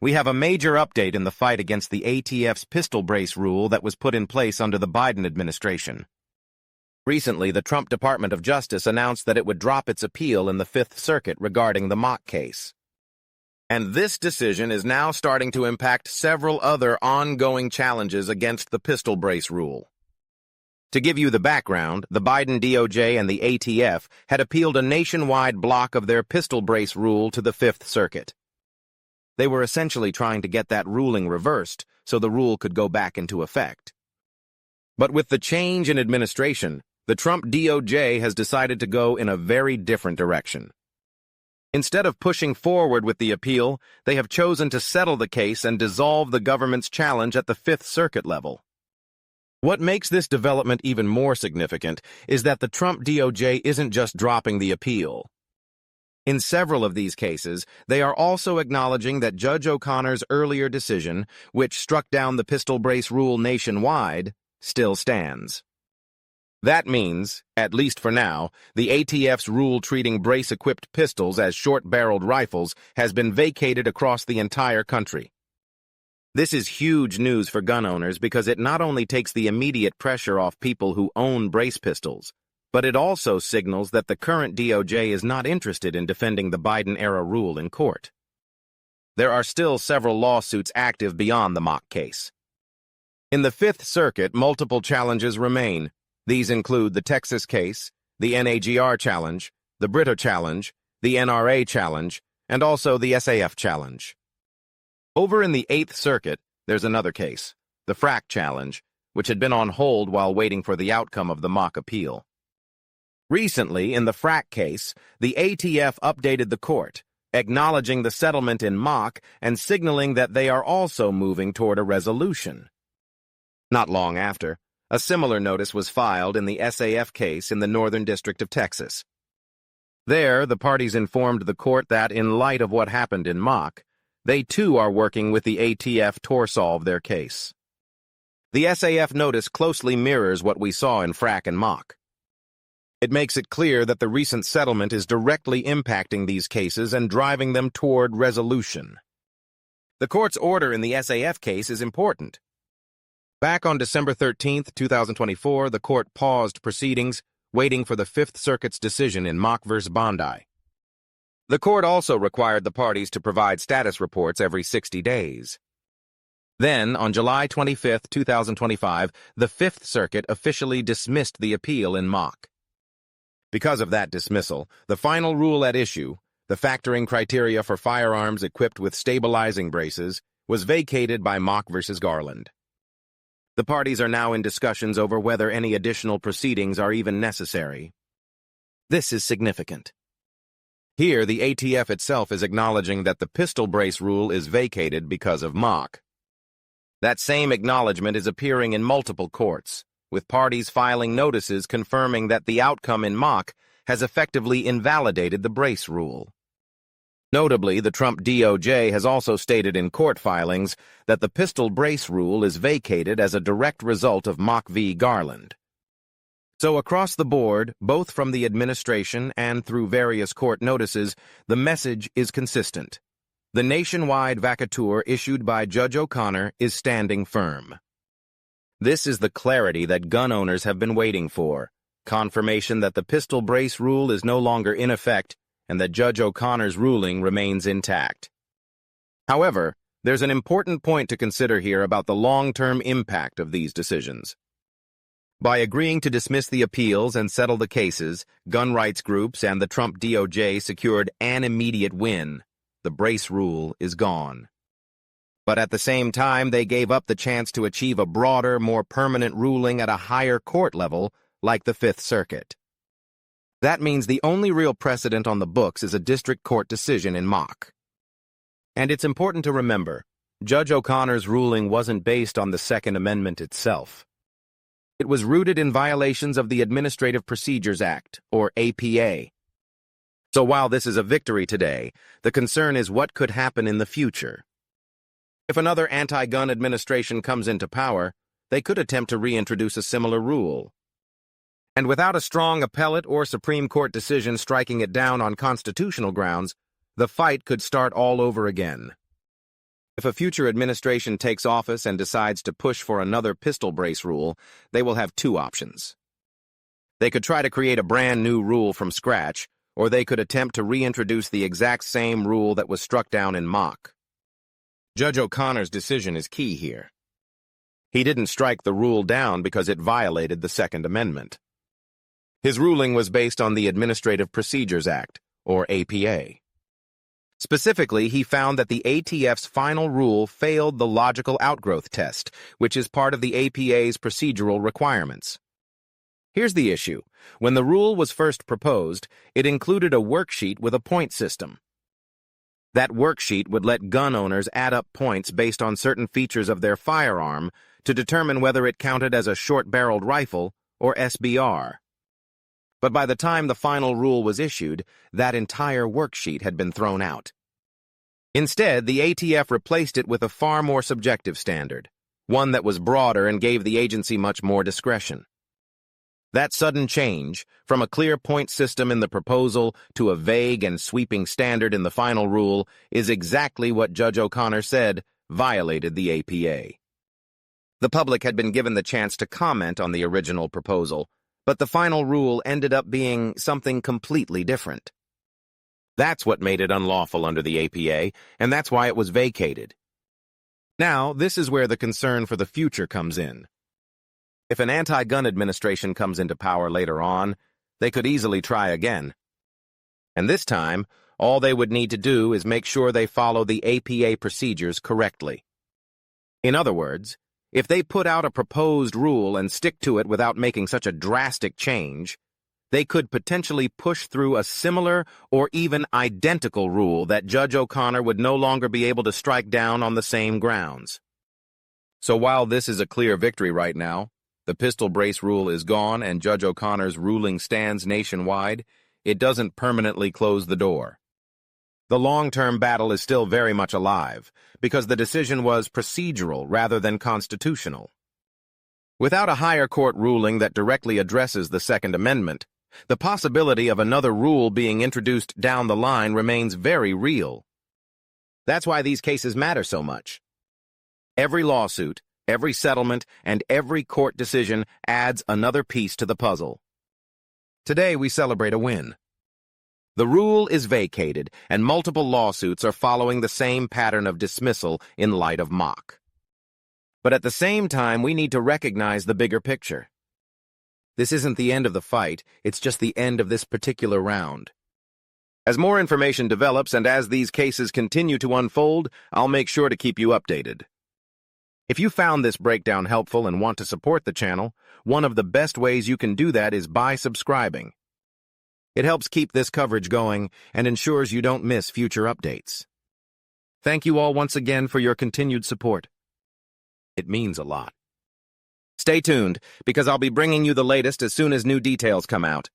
We have a major update in the fight against the ATF's pistol brace rule that was put in place under the Biden administration. Recently, the Trump Department of Justice announced that it would drop its appeal in the Fifth Circuit regarding the mock case. And this decision is now starting to impact several other ongoing challenges against the pistol brace rule. To give you the background, the Biden DOJ and the ATF had appealed a nationwide block of their pistol brace rule to the Fifth Circuit. They were essentially trying to get that ruling reversed so the rule could go back into effect. But with the change in administration, the Trump DOJ has decided to go in a very different direction. Instead of pushing forward with the appeal, they have chosen to settle the case and dissolve the government's challenge at the Fifth Circuit level. What makes this development even more significant is that the Trump DOJ isn't just dropping the appeal. In several of these cases, they are also acknowledging that Judge O'Connor's earlier decision, which struck down the pistol brace rule nationwide, still stands. That means, at least for now, the ATF's rule treating brace-equipped pistols as short-barreled rifles has been vacated across the entire country. This is huge news for gun owners because it not only takes the immediate pressure off people who own brace pistols, but it also signals that the current DOJ is not interested in defending the Biden-era rule in court. There are still several lawsuits active beyond the mock case. In the Fifth Circuit, multiple challenges remain. These include the Texas case, the NAGR challenge, the Britto challenge, the NRA challenge, and also the SAF challenge. Over in the Eighth Circuit, there's another case, the Frack challenge, which had been on hold while waiting for the outcome of the mock appeal. Recently, in the Frack case, the ATF updated the court, acknowledging the settlement in mock and signaling that they are also moving toward a resolution. Not long after, a similar notice was filed in the SAF case in the Northern District of Texas. There, the parties informed the court that, in light of what happened in mock, they too are working with the ATF to solve their case. The SAF notice closely mirrors what we saw in Frack and mock. It makes it clear that the recent settlement is directly impacting these cases and driving them toward resolution. The court's order in the SAF case is important. Back on December 13, 2024, the court paused proceedings, waiting for the Fifth Circuit's decision in Mock v. Bondi. The court also required the parties to provide status reports every 60 days. Then, on July 25, 2025, the Fifth Circuit officially dismissed the appeal in mock. Because of that dismissal, the final rule at issue, the factoring criteria for firearms equipped with stabilizing braces, was vacated by Mock v. Garland. The parties are now in discussions over whether any additional proceedings are even necessary. This is significant. Here, the ATF itself is acknowledging that the pistol brace rule is vacated because of mock. That same acknowledgement is appearing in multiple courts, with parties filing notices confirming that the outcome in mock has effectively invalidated the brace rule. Notably, the Trump DOJ has also stated in court filings that the pistol brace rule is vacated as a direct result of Mock v. Garland. So across the board, both from the administration and through various court notices, the message is consistent. The nationwide vacatur issued by Judge O'Connor is standing firm. This is the clarity that gun owners have been waiting for, confirmation that the pistol brace rule is no longer in effect and that Judge O'Connor's ruling remains intact. However, there's an important point to consider here about the long-term impact of these decisions. By agreeing to dismiss the appeals and settle the cases, gun rights groups and the Trump DOJ secured an immediate win. The brace rule is gone. But at the same time, they gave up the chance to achieve a broader, more permanent ruling at a higher court level, like the Fifth Circuit. That means the only real precedent on the books is a district court decision in mock. And it's important to remember, Judge O'Connor's ruling wasn't based on the Second Amendment itself. It was rooted in violations of the Administrative Procedures Act, or APA. So while this is a victory today, the concern is what could happen in the future. If another anti-gun administration comes into power, they could attempt to reintroduce a similar rule. And without a strong appellate or Supreme Court decision striking it down on constitutional grounds, the fight could start all over again. If a future administration takes office and decides to push for another pistol brace rule, they will have two options. They could try to create a brand new rule from scratch, or they could attempt to reintroduce the exact same rule that was struck down in mock. Judge O'Connor's decision is key here. He didn't strike the rule down because it violated the Second Amendment. His ruling was based on the Administrative Procedures Act, or APA. Specifically, he found that the ATF's final rule failed the logical outgrowth test, which is part of the APA's procedural requirements. Here's the issue. When the rule was first proposed, it included a worksheet with a point system. That worksheet would let gun owners add up points based on certain features of their firearm to determine whether it counted as a short-barreled rifle or SBR. But by the time the final rule was issued, that entire worksheet had been thrown out. Instead, the ATF replaced it with a far more subjective standard, one that was broader and gave the agency much more discretion. That sudden change, from a clear point system in the proposal to a vague and sweeping standard in the final rule, is exactly what Judge O'Connor said violated the APA. The public had been given the chance to comment on the original proposal, but the final rule ended up being something completely different. That's what made it unlawful under the APA, and that's why it was vacated. Now, this is where the concern for the future comes in. If an anti-gun administration comes into power later on, they could easily try again. And this time, all they would need to do is make sure they follow the APA procedures correctly. In other words, if they put out a proposed rule and stick to it without making such a drastic change, they could potentially push through a similar or even identical rule that Judge O'Connor would no longer be able to strike down on the same grounds. So while this is a clear victory right now, the pistol brace rule is gone and Judge O'Connor's ruling stands nationwide, it doesn't permanently close the door. The long-term battle is still very much alive, because the decision was procedural rather than constitutional. Without a higher court ruling that directly addresses the Second Amendment, the possibility of another rule being introduced down the line remains very real. That's why these cases matter so much. Every lawsuit, every settlement, and every court decision adds another piece to the puzzle. Today we celebrate a win. The rule is vacated, and multiple lawsuits are following the same pattern of dismissal in light of mock. But at the same time, we need to recognize the bigger picture. This isn't the end of the fight, it's just the end of this particular round. As more information develops and as these cases continue to unfold, I'll make sure to keep you updated. If you found this breakdown helpful and want to support the channel, one of the best ways you can do that is by subscribing. It helps keep this coverage going and ensures you don't miss future updates. Thank you all once again for your continued support. It means a lot. Stay tuned, because I'll be bringing you the latest as soon as new details come out.